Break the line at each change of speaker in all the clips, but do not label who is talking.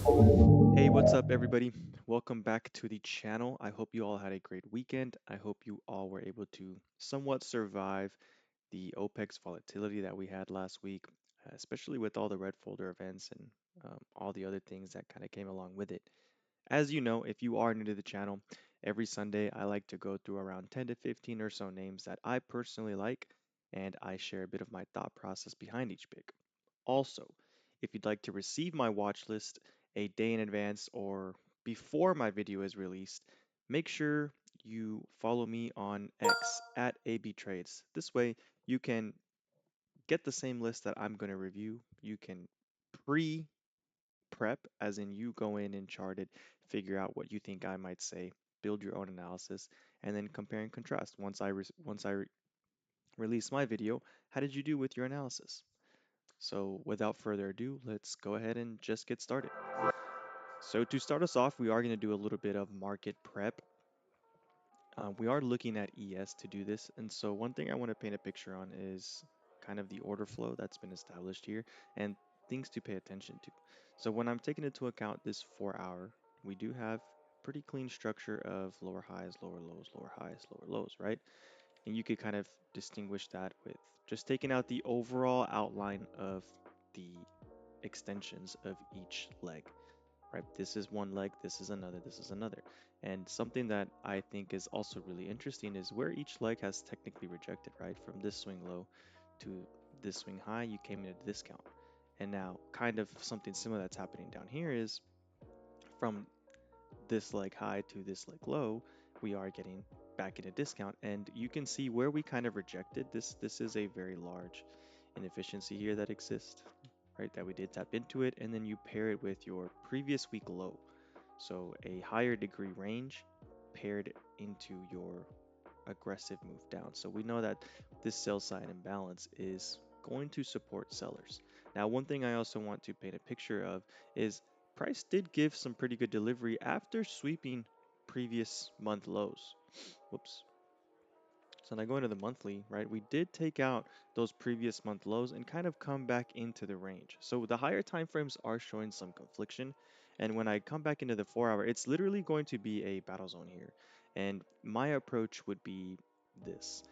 Hey, what's up, everybody? Welcome back to the channel. I hope you all had a great weekend. I hope you all were able to somewhat survive the OPEX volatility that we had last week, especially with all the red folder events and all the other things that kind of came along with it. As you know, if you are new to the channel, every Sunday I like to go through around 10 to 15 or so names that I personally like, and I share a bit of my thought process behind each pick. Also, if you'd like to receive my watch list a day in advance or before my video is released, make sure you follow me on X at ABTrades. This way, you can get the same list that I'm going to review. You can pre prep, as in you go in and chart it, figure out what you think I might say, build your own analysis, and then compare and contrast. Once I release my video, how did you do with your analysis? So without further ado, let's go ahead and just get started. So to start us off, we are going to do a little bit of market prep. We are looking at ES to do this, and so one thing I want to paint a picture on is kind of the order flow that's been established here and things to pay attention to. So when I'm taking into account this 4 hour, we do have pretty clean structure of lower highs, lower lows, lower highs, lower lows, right? And you could kind of distinguish that with just taking out the overall outline of the extensions of each leg, right? This is one leg, this is another, this is another. And something that I think is also really interesting is where each leg has technically rejected, right? From this swing low to this swing high, you came in at a discount. And now, kind of something similar that's happening down here is from this leg high to this leg low, we are getting back in a discount. And you can see where we kind of rejected this. This is a very large inefficiency here that exists, right? That we did tap into it, and then you pair it with your previous week low. So a higher degree range paired into your aggressive move down. So we know that this sell side imbalance is going to support sellers. Now, one thing I also want to paint a picture of is price did give some pretty good delivery after sweeping previous month lows. Whoops. So now going to the monthly, right, we did take out those previous month lows and kind of come back into the range. So the higher time frames are showing some confliction. And when I come back into the 4 hour, it's literally going to be a battle zone here. And my approach would be this.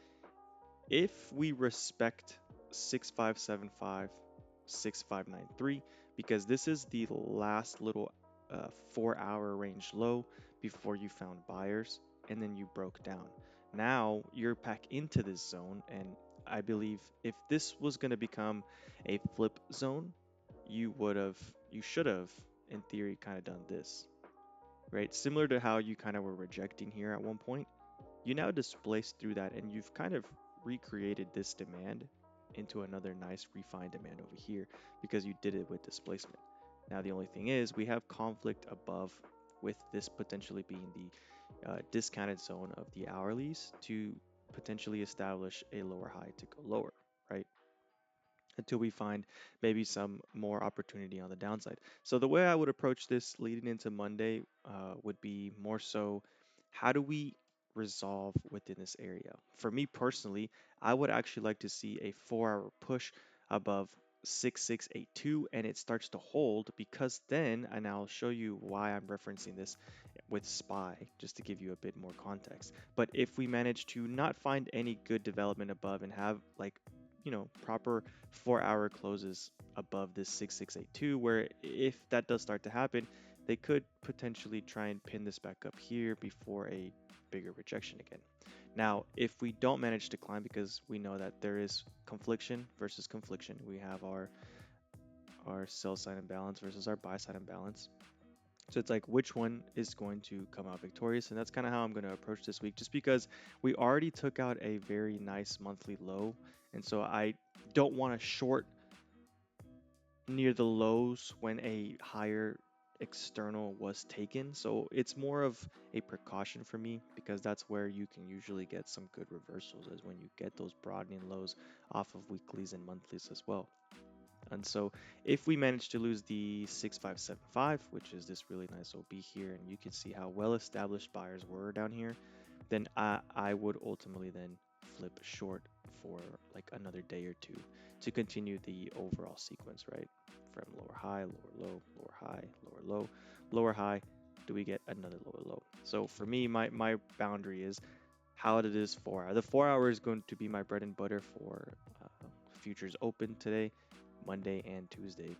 If we respect 6575, 6593, because this is the last little 4 hour range low before you found buyers and then you broke down. Now you're back into this zone, and I believe if this was going to become a flip zone, you should have, in theory, kind of done this, right? Similar to how you kind of were rejecting here at one point, you now displaced through that and you've kind of recreated this demand into another nice refined demand over here because you did it with displacement. Now, the only thing is we have conflict above with this potentially being the discounted zone of the hourlies to potentially establish a lower high to go lower, right? Until we find maybe some more opportunity on the downside. So the way I would approach this leading into Monday would be more so, how do we resolve within this area? For me personally, I would actually like to see a 4 hour push above 6682 and it starts to hold, because then, and I'll show you why I'm referencing this with SPY just to give you a bit more context. But if we manage to not find any good development above and have like proper 4 hour closes above this 6682, where if that does start to happen, they could potentially try and pin this back up here before a bigger rejection again. Now, if we don't manage to climb, because we know that there is confliction versus confliction, we have our sell side imbalance versus our buy side imbalance. So it's like, which one is going to come out victorious? And that's kind of how I'm going to approach this week, just because we already took out a very nice monthly low. And so I don't want to short near the lows when a higher external was taken. So it's more of a precaution for me, because that's where you can usually get some good reversals, is when you get those broadening lows off of weeklies and monthlies as well. And so if we manage to lose the 6575, which is this really nice OB here, and you can see how well established buyers were down here, then I would ultimately then flip short for like another day or two to continue the overall sequence, right? From lower high, lower low, lower high, lower low, lower high, do we get another lower low? So for me, my boundary is how it is 4 hour. The 4 hour is going to be my bread and butter for futures open today, Monday and Tuesday.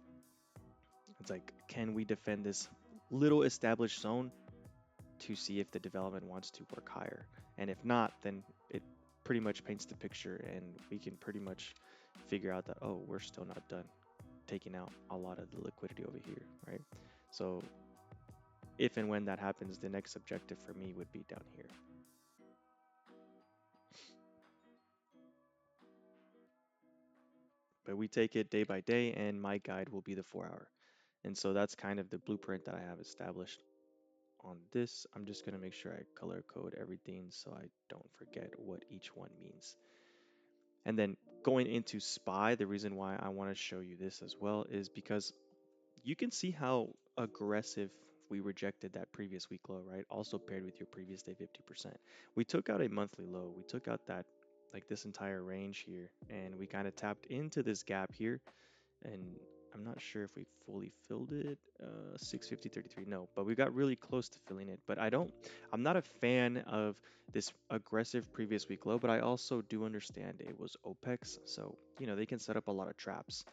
It's like, can we defend this little established zone to see if the development wants to work higher? And if not, then it pretty much paints the picture, and we can pretty much figure out that, oh, we're still not done taking out a lot of the liquidity over here, right? So if and when that happens, the next objective for me would be down here. But we take it day by day, and my guide will be the 4 hour. And so that's kind of the blueprint that I have established on this. I'm just going to make sure I color code everything so I don't forget what each one means. And then going into SPY, the reason why I want to show you this as well is because you can see how aggressive we rejected that previous week low, right? Also paired with your previous day 50%. We took out a monthly low. We took out that like this entire range here, and we kind of tapped into this gap here, and I'm not sure if we fully filled it. 650.33, no, but we got really close to filling it. But I'm not a fan of this aggressive previous week low, but I also do understand it was OPEX, so they can set up a lot of traps.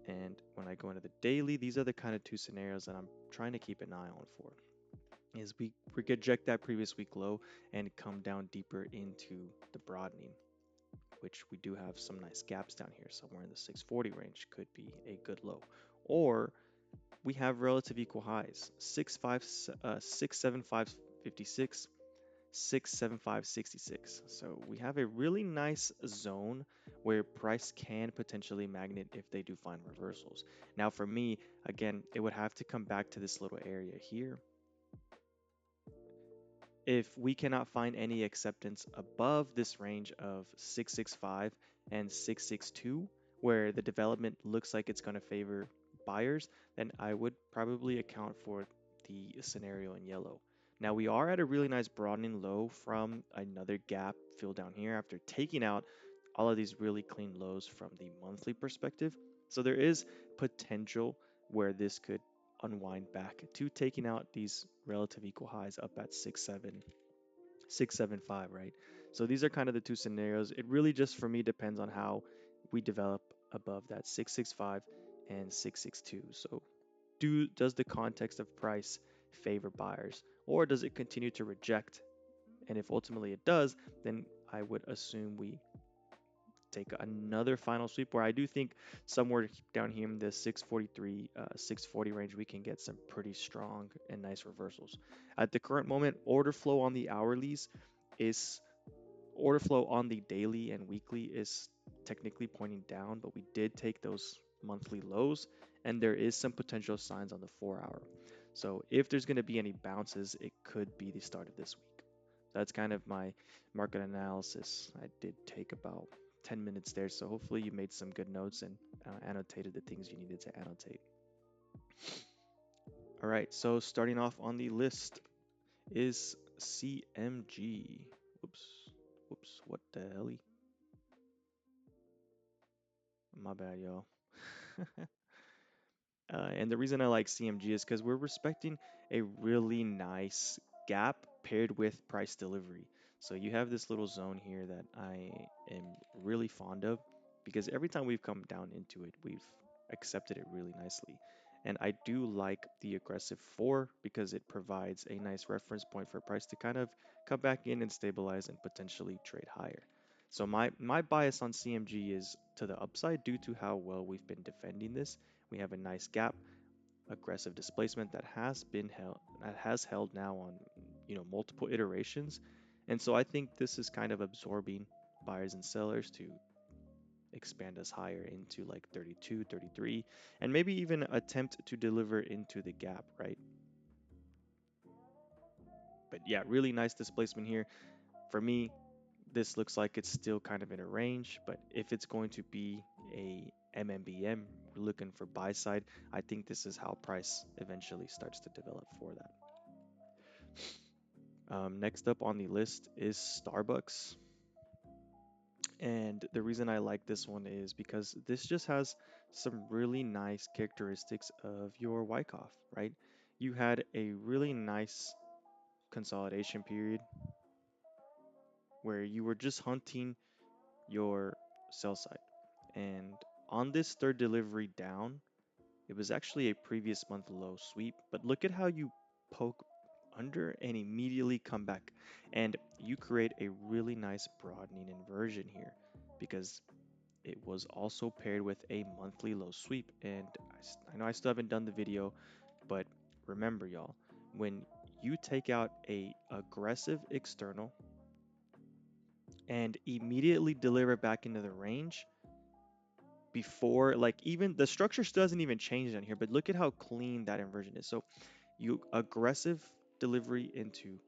And when I go into the daily, these are the kind of two scenarios that I'm trying to keep an eye on for. Is we reject that previous week low and come down deeper into the broadening, which we do have some nice gaps down here. Somewhere in the 640 range could be a good low. Or we have relative equal highs, 675.56, 675.66. So we have a really nice zone where price can potentially magnet if they do find reversals. Now for me, again, it would have to come back to this little area here. If we cannot find any acceptance above this range of 665 and 662, where the development looks like it's going to favor buyers, then I would probably account for the scenario in yellow. Now we are at a really nice broadening low from another gap fill down here after taking out all of these really clean lows from the monthly perspective. So there is potential where this could unwind back to taking out these relative equal highs up at 675, right? So these are kind of the two scenarios. It really just for me depends on how we develop above that 665 and 662. So does the context of price favor buyers, or does it continue to reject? And if ultimately it does, then I would assume we take another final sweep, where I do think somewhere down here in the 643, 640 range, we can get some pretty strong and nice reversals. At the current moment, order flow on the hourlies is order flow on the daily and weekly is technically pointing down, but we did take those monthly lows, and there is some potential signs on the 4 hour. So if there's going to be any bounces, it could be the start of this week. That's kind of my market analysis. I did take about 10 minutes there, so hopefully you made some good notes and annotated the things you needed to annotate. All right, so starting off on the list is CMG. Whoops, what the hell? My bad, y'all. And the reason I like CMG is because we're respecting a really nice gap paired with price delivery. So you have this little zone here that I am really fond of, because every time we've come down into it, we've accepted it really nicely. And I do like the aggressive 4 because it provides a nice reference point for price to kind of come back in and stabilize and potentially trade higher. So my bias on CMG is to the upside due to how well we've been defending this. We have a nice gap, aggressive displacement that has held now on multiple iterations. And so I think this is kind of absorbing buyers and sellers to expand us higher into like 32, 33, and maybe even attempt to deliver into the gap, right? But yeah, really nice displacement here. For me, this looks like it's still kind of in a range, but if it's going to be a MMBM, we're looking for buy side, I think this is how price eventually starts to develop for that. Next up on the list is Starbucks. And the reason I like this one is because this just has some really nice characteristics of your Wyckoff, right? You had a really nice consolidation period where you were just hunting your sell side. And on this third delivery down, it was actually a previous month low sweep, but look at how you poke under and immediately come back. And you create a really nice broadening inversion here because it was also paired with a monthly low sweep. And I know I still haven't done the video, but remember, y'all, when you take out a aggressive external and immediately deliver back into the range before, like, even the structure still doesn't even change down here, but look at how clean that inversion is. So you aggressive delivery into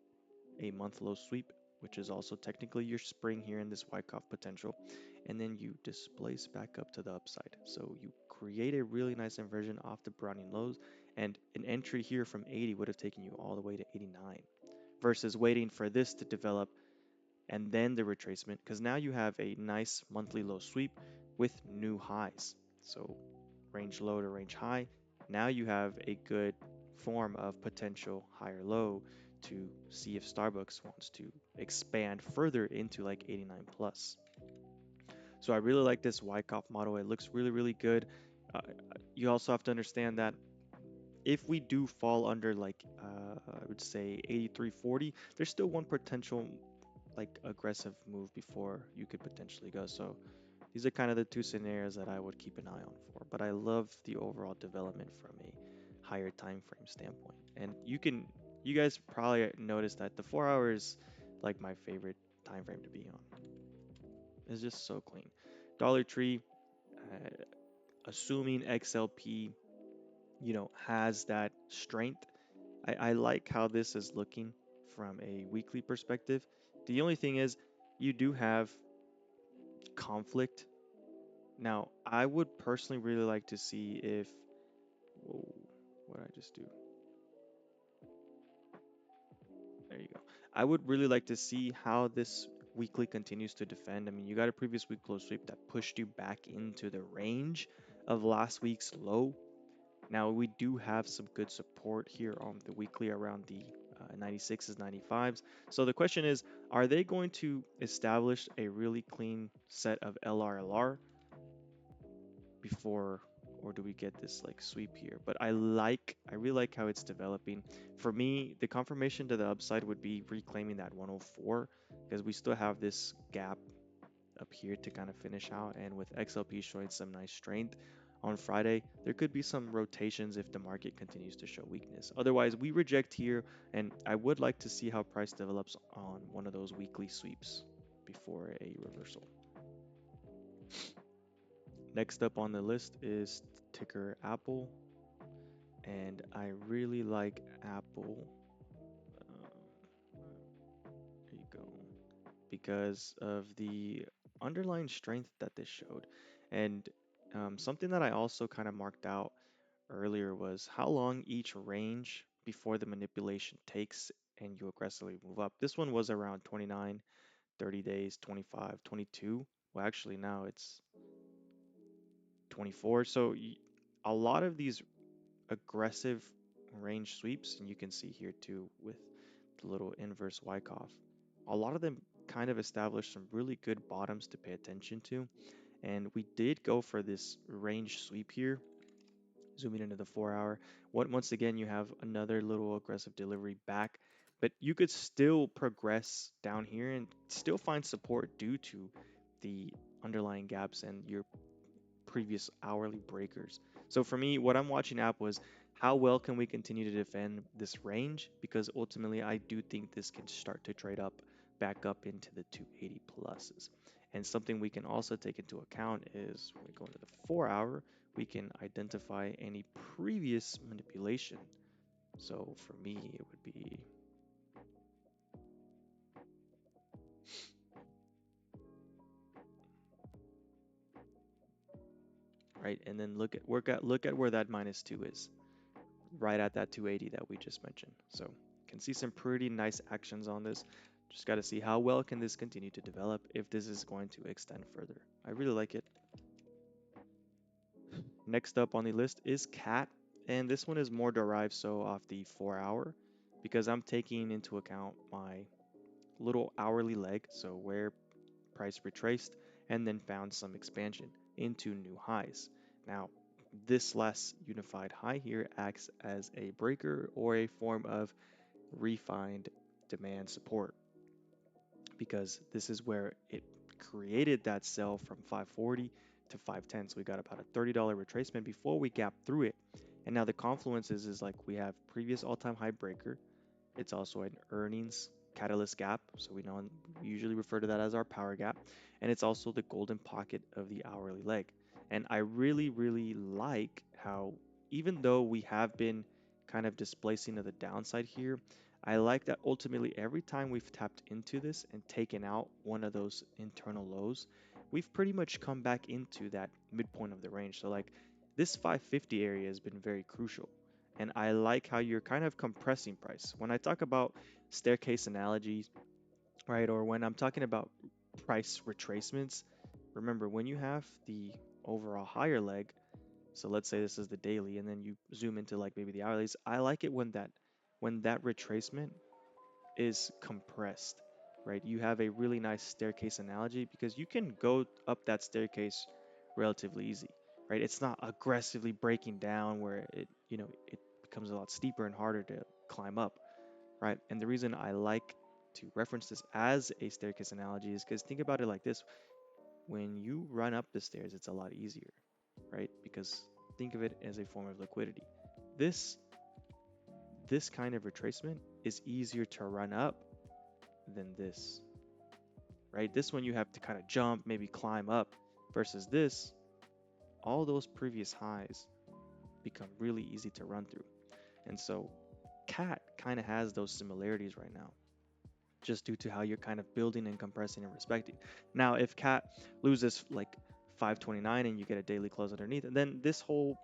a month low sweep, which is also technically your spring here in this Wyckoff potential, and then you displace back up to the upside. So you create a really nice inversion off the Browning lows, and an entry here from 80 would have taken you all the way to 89 versus waiting for this to develop and then the retracement, because now you have a nice monthly low sweep with new highs. So range low to range high. Now you have a good form of potential higher low to see if Starbucks wants to expand further into like 89 plus. So I really like this Wyckoff model. It looks really, really good. Uh, you also have to understand that if we do fall under like I would say 83.40, there's still one potential like aggressive move before you could potentially go. So these are kind of the two scenarios that I would keep an eye on for. But I love the overall development from a higher time frame standpoint. And you guys probably noticed that the 4 hour is like my favorite time frame to be on. It's just so clean. Dollar Tree, uh, assuming XLP, has that strength. I like how this is looking from a weekly perspective. The only thing is you do have conflict. Now, I would personally really like to see if, whoa, what did I just do? There you go. I would really like to see how this weekly continues to defend. I mean, you got a previous week low sweep that pushed you back into the range of last week's low. Now, we do have some good support here on the weekly around the 96s, 95s. So the question is, are they going to establish a really clean set of LRLR before, or do we get this like sweep here? But I really like how it's developing. For me, the confirmation to the upside would be reclaiming that 104 because we still have this gap up here to kind of finish out. And with XLP showing some nice strength on Friday, there could be some rotations if the market continues to show weakness. Otherwise, we reject here, and I would like to see how price develops on one of those weekly sweeps before a reversal. Next up on the list is ticker Apple, and I really like Apple. There you go. Because of the underlying strength that this showed. And something that I also kind of marked out earlier was how long each range before the manipulation takes and you aggressively move up. This one was around 29, 30 days, 25, 22. Well, actually, now it's 24. So a lot of these aggressive range sweeps, and you can see here too with the little inverse Wyckoff, a lot of them kind of establish some really good bottoms to pay attention to. And we did go for this range sweep here, zooming into the 4 hour. Once again, you have another little aggressive delivery back, but you could still progress down here and still find support due to the underlying gaps and your previous hourly breakers. So for me, what I'm watching Apple is how well can we continue to defend this range? Because ultimately, I do think this can start to trade up back up into the 280 pluses. And something we can also take into account is when we go into the 4 hour, we can identify any previous manipulation. So for me, it would be right, and then look at where that -2 is, right at that 280 that we just mentioned. So can see some pretty nice actions on this. Just got to see how well can this continue to develop if this is going to extend further. I really like it. Next up on the list is CAT, and this one is more derived so off the 4 hour because I'm taking into account my little hourly leg, so where price retraced and then found some expansion into new highs. Now, this last unified high here acts as a breaker or a form of refined demand support because this is where it created that sell from 540 to 510. So we got about a $30 retracement before we gap through it. And now the confluence is like we have previous all-time high breaker. It's also an earnings catalyst gap. So we usually refer to that as our power gap. And it's also the golden pocket of the hourly leg. And I really, really like how even though we have been kind of displacing to the downside here, I like that ultimately every time we've tapped into this and taken out one of those internal lows, we've pretty much come back into that midpoint of the range. So like this 550 area has been very crucial. And I like how you're kind of compressing price. When I talk about staircase analogies, right, or when I'm talking about price retracements, remember when you have the overall higher leg, so let's say this is the daily and then you zoom into like maybe the hourlies, I like it when that retracement is compressed, right? You have a really nice staircase analogy because you can go up that staircase relatively easy, right? It's not aggressively breaking down where it becomes a lot steeper and harder to climb up, right? And the reason I like to reference this as a staircase analogy is because think about it like this. When you run up the stairs, it's a lot easier, right? Because think of it as a form of liquidity. This this kind of retracement is easier to run up than this, right? This one you have to kind of jump, maybe climb up, versus this, all those previous highs become really easy to run through. And so CAT kind of has those similarities right now, just due to how you're kind of building and compressing and respecting. Now, if CAT loses like 529 and you get a daily close underneath, then this whole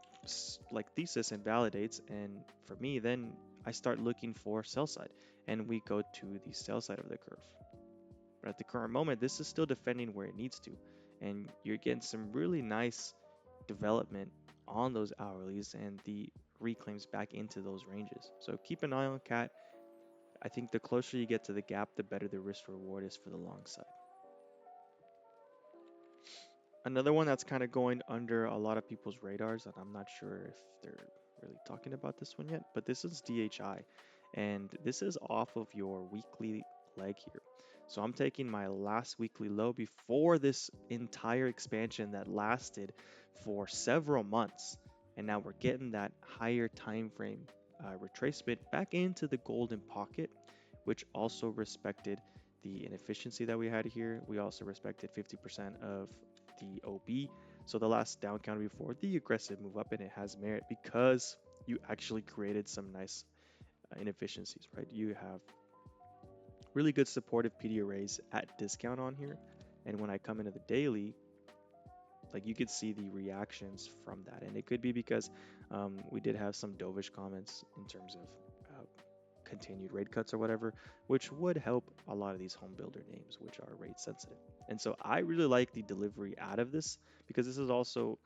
like thesis invalidates. And for me, then I start looking for sell side, and we go to the sell side of the curve. But at the current moment, this is still defending where it needs to. And you're getting some really nice development on those hourlies and the reclaims back into those ranges. So keep an eye on CAT. I think the closer you get to the gap, the better the risk reward is for the long side. Another one that's kind of going under a lot of people's radars, and I'm not sure if they're really talking about this one yet, but this is DHI. And this is off of your weekly leg here. So I'm taking my last weekly low before this entire expansion that lasted for several months. And now we're getting that higher time frame retracement back into the golden pocket, which also respected the inefficiency that we had here. We also respected 50% of the OB. So the last down counter before the aggressive move up, and it has merit because you actually created some nice inefficiencies, right? You have really good supportive PD arrays at discount on here. And when I come into the daily, like you could see the reactions from that. And it could be because we did have some dovish comments in terms of continued rate cuts or whatever, which would help a lot of these home builder names, which are rate sensitive. And so I really like the delivery out of this because this is also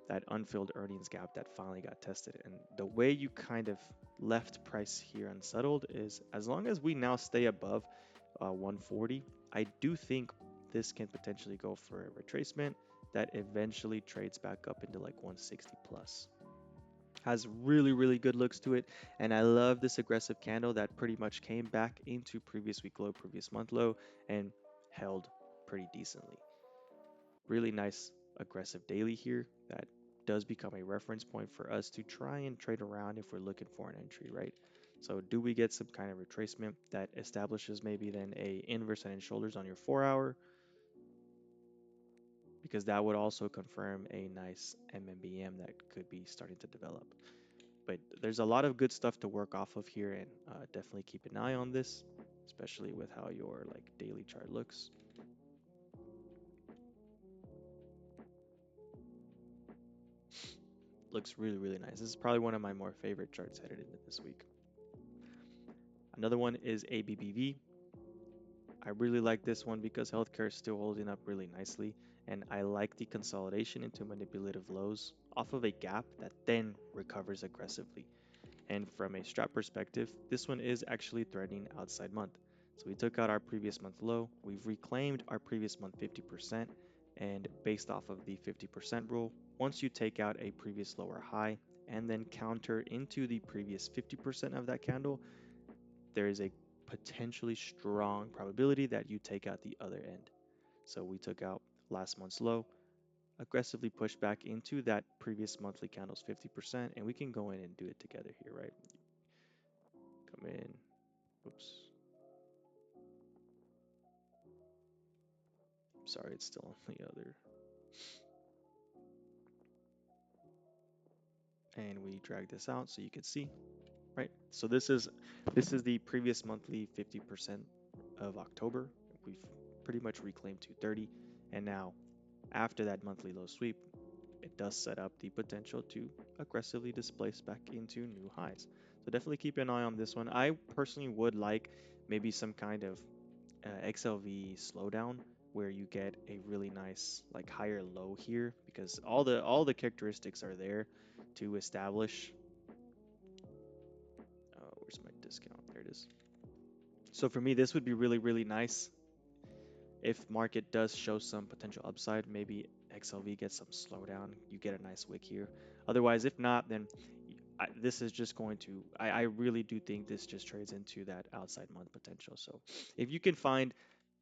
that unfilled earnings gap that finally got tested. And the way you kind of left price here unsettled is as long as we now stay above 140, I do think this can potentially go for a retracement that eventually trades back up into like 160 plus. Has really, really good looks to it. And I love this aggressive candle that pretty much came back into previous week low, previous month low, and held pretty decently. Really nice aggressive daily here that does become a reference point for us to try and trade around if we're looking for an entry, right? So do we get some kind of retracement that establishes maybe then a inverse head and shoulders on your 4 hour? Because that would also confirm a nice MMBM that could be starting to develop. But there's a lot of good stuff to work off of here, and definitely keep an eye on this, especially with how your like daily chart looks. Looks really, really nice. This is probably one of my more favorite charts headed into this week. Another one is ABBV. I really like this one because healthcare is still holding up really nicely, and I like the consolidation into manipulative lows off of a gap that then recovers aggressively. And from a strap perspective, this one is actually threatening outside month. So we took out our previous month low, we've reclaimed our previous month 50%, and based off of the 50% rule, once you take out a previous lower high and then counter into the previous 50% of that candle, there is a potentially strong probability that you take out the other end. So we took out last month's low, aggressively push back into that previous monthly candle's 50%, and we can go in and do it together here, right? Come in, oops, sorry, it's still on the other, and we drag this out so you can see, right? So this is the previous monthly 50% of October. We've pretty much reclaimed 230, and now after that monthly low sweep, it does set up the potential to aggressively displace back into new highs. So definitely keep an eye on this one. I personally would like maybe some kind of XLV slowdown where you get a really nice like higher low here because all the characteristics are there to establish. Where's my discount? There it is. So for me, this would be really, really nice if market does show some potential upside. Maybe XLV gets some slowdown. You get a nice wick here. Otherwise, if not, then this is just going to. I really do think this just trades into that outside month potential. So if you can find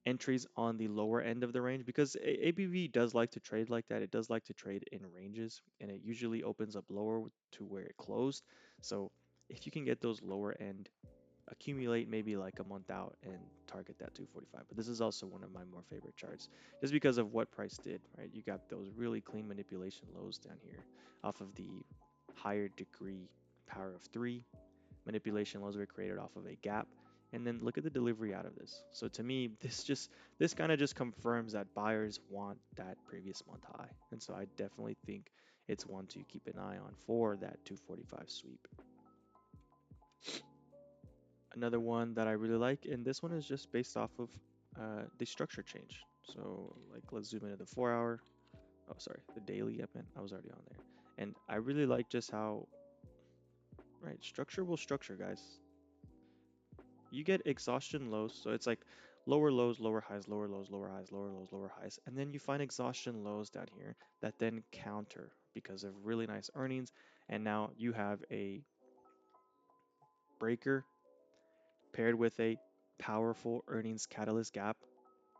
entries on the lower end of the range, because ABV does like to trade like that. It does like to trade in ranges, and it usually opens up lower to where it closed. So if you can get those lower end, accumulate maybe like a month out and target that 245. But this is also one of my more favorite charts just because of what price did, right? You got those really clean manipulation lows down here off of the higher degree power of three. Manipulation lows were created off of a gap. And then look at the delivery out of this. So to me, this kind of just confirms that buyers want that previous month high. And so I definitely think it's one to keep an eye on for that 245 sweep. Another one that I really like, and this one is just based off of the structure change. So like let's zoom into the 4 hour. Oh, sorry, the daily. I was already on there. And I really like just how, right, structure will structure, guys. You get exhaustion lows, so it's like lower lows, lower highs, lower lows, lower highs, lower lows, lower highs, and then you find exhaustion lows down here that then counter because of really nice earnings, and now you have a breaker paired with a powerful earnings catalyst gap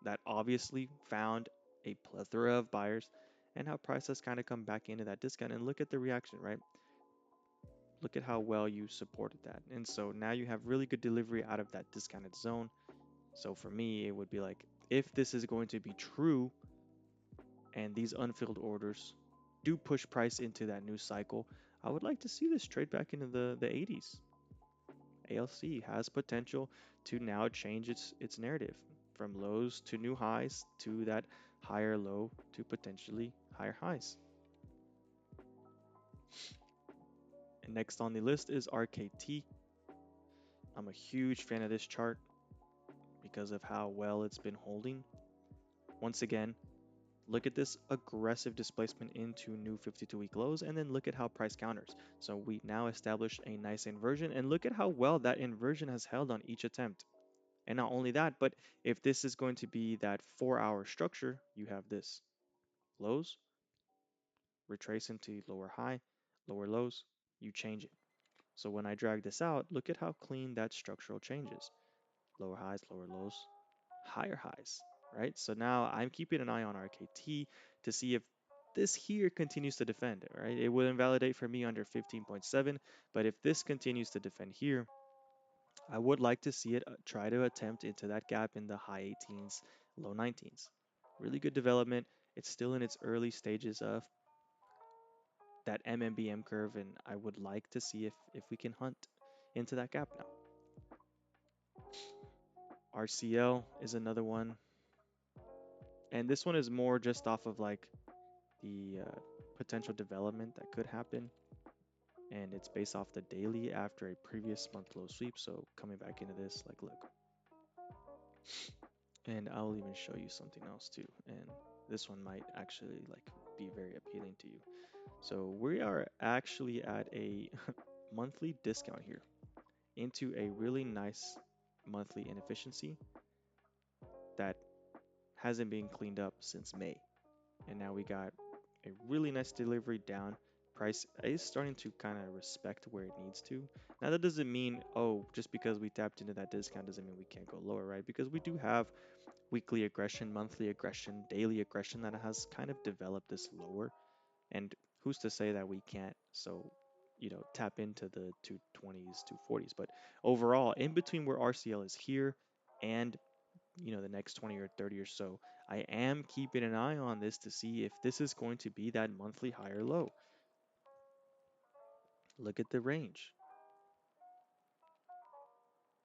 that obviously found a plethora of buyers, and how price has kind of come back into that discount. And look at the reaction, right? Look at how well you supported that. And so now you have really good delivery out of that discounted zone. So for me, it would be like, if this is going to be true and these unfilled orders do push price into that new cycle, I would like to see this trade back into the 80s. ALC has potential to now change its narrative from lows to new highs to that higher low to potentially higher highs. And next on the list is RKT. I'm a huge fan of this chart because of how well it's been holding. Once again, look at this aggressive displacement into new 52-week lows, and then look at how price counters. So we now established a nice inversion, and look at how well that inversion has held on each attempt. And not only that, but if this is going to be that 4 hour structure, you have this lows, retrace into lower high, lower lows, you change it. So when I drag this out, look at how clean that structural changes. Lower highs, lower lows, higher highs, right? So now I'm keeping an eye on RKT to see if this here continues to defend, right? It will invalidate for me under 15.7, but if this continues to defend here, I would like to see it try to attempt into that gap in the high 18s, low 19s. Really good development. It's still in its early stages of that MMBM curve, and I would like to see if we can hunt into that gap now. RCL is another one, and this one is more just off of like the potential development that could happen, and it's based off the daily after a previous month low sweep. So coming back into this, like look, And I'll even show you something else too. And this one might actually like be very appealing to you. So we are actually at a monthly discount here into a really nice monthly inefficiency that hasn't been cleaned up since May. And now we got a really nice delivery down. Price is starting to kind of respect where it needs to. Now that doesn't mean, oh, just because we tapped into that discount doesn't mean we can't go lower, right? Because we do have weekly aggression, monthly aggression, daily aggression that has kind of developed this lower. And who's to say that we can't tap into the 220s, 240s. But overall, in between where RCL is here and the next 20 or 30 or so, I am keeping an eye on this to see if this is going to be that monthly high or low. Look at the range.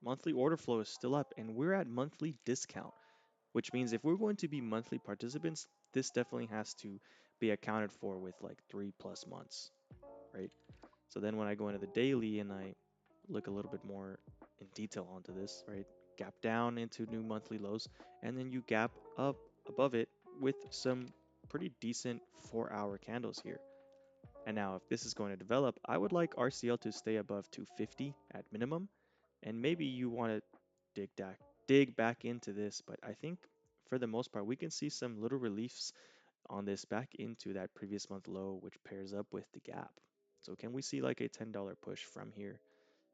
Monthly order flow is still up, and we're at monthly discount, which means if we're going to be monthly participants, this definitely has to be accounted for with like 3+ months, right? So then when I go into the daily and I look a little bit more in detail onto this, right? Gap down into new monthly lows, and then you gap up above it with some pretty decent 4-hour candles here. And now if this is going to develop, I would like RCL to stay above 250 at minimum, and maybe you want to dig back into this, but I think for the most part we can see some little reliefs on this back into that previous month low, which pairs up with the gap. So can we see like a $10 push from here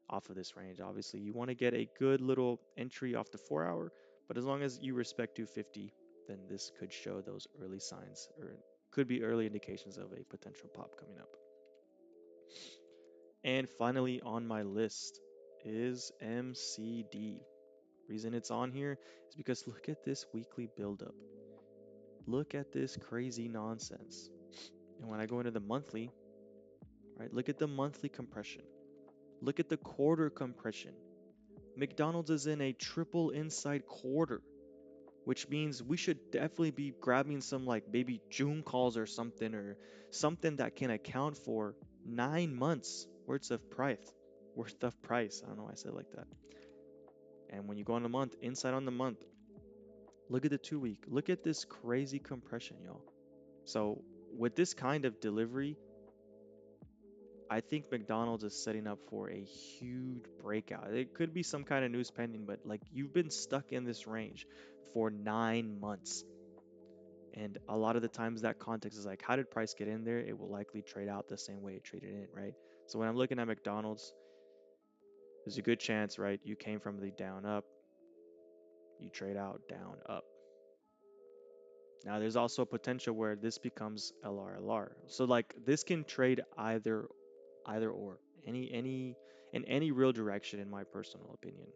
off of this range? Obviously, you want to get a good little entry off the 4-hour, but as long as you respect 250, then this could show those early signs or could be early indications of a potential pop coming up. And finally on my list is MCD. Reason it's on here is because look at this weekly buildup. Look at this crazy nonsense. And when I go into the monthly, right, look at the monthly compression. Look at the quarter compression. McDonald's is in a triple inside quarter, which means we should definitely be grabbing some like maybe June calls or something that can account for 9 months worth of price. I don't know why I said it like that. And when you go on the month, inside on the month, look at the 2 week. Look at this crazy compression, y'all. So with this kind of delivery, I think McDonald's is setting up for a huge breakout. It could be some kind of news pending, but like you've been stuck in this range for 9 months. And a lot of the times that context is like, how did price get in there? It will likely trade out the same way it traded in, right? So when I'm looking at McDonald's, there's a good chance, right? You came from the down up, you trade out down up. Now there's also a potential where this becomes LRLR. So like this can trade either or any in any real direction in my personal opinion.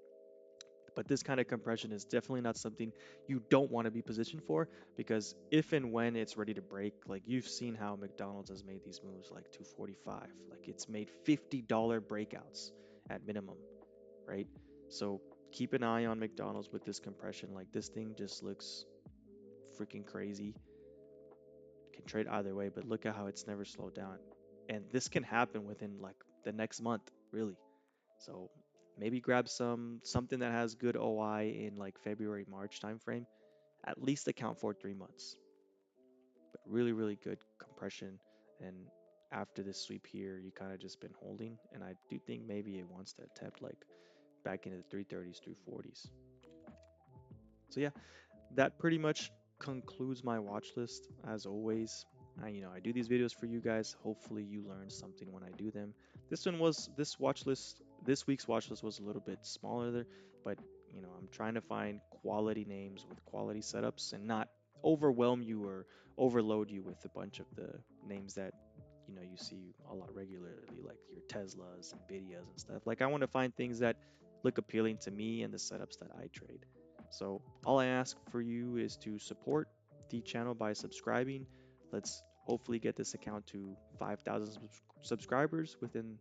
But this kind of compression is definitely not something you don't want to be positioned for, because if and when it's ready to break, like you've seen how McDonald's has made these moves like 245, like it's made $50 breakouts at minimum, right? So keep an eye on McDonald's with this compression. Like this thing just looks freaking crazy. Can trade either way, but look at how it's never slowed down. And this can happen within like the next month, really. So maybe grab something that has good OI in like February, March timeframe. At least account for 3 months. But really, really good compression. And after this sweep here, you kind of just been holding. And I do think maybe it wants to attempt like back into the 330s, 340s. So yeah, that pretty much concludes my watch list. As always, I do these videos for you guys. Hopefully you learned something when I do them. This week's watch list was a little bit smaller there, but I'm trying to find quality names with quality setups and not overwhelm you or overload you with a bunch of the names that you see a lot regularly, like your Teslas, Nvidias, and stuff. Like I want to find things that look appealing to me and the setups that I trade. So all I ask for you is to support the channel by subscribing. Let's hopefully get this account to 5,000 subscribers within,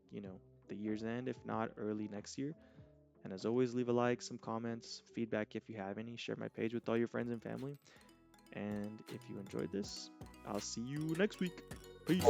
the year's end, if not early next year. And as always, leave a like, some comments, feedback if you have any. Share my page with all your friends and family. And if you enjoyed this, I'll see you next week. Peace.